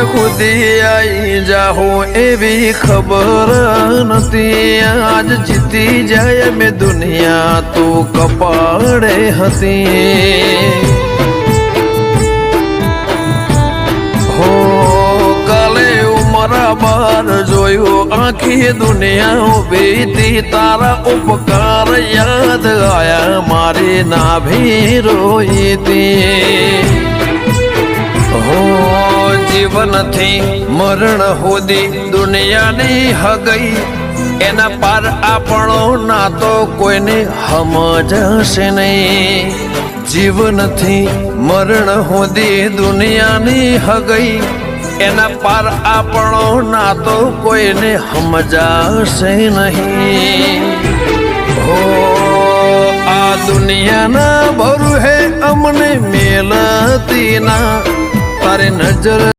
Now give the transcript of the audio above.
સુધી આવી જાહો એવી ખબર નથી આજ જીતી જાય મેં દુનિયા તું કપાળે હતી હો કાલે ઉમરા બાર જોયું આખી દુનિયા ઉભી તારા ઉપકાર યાદ આયા મારી નાભી રોઈતી હો જીવનથી મરણ સુધી દુનિયાની હગઈ એના પાર આપણો નાતો કોઈને સમજશે નહીં જીવનથી મરણ સુધી દુનિયાની હગઈ એના પાર આપણો નાતો કોઈને સમજાશે નહીં હો આ દુનિયાના ભરું હે અમને મેલતી ના તારે નજર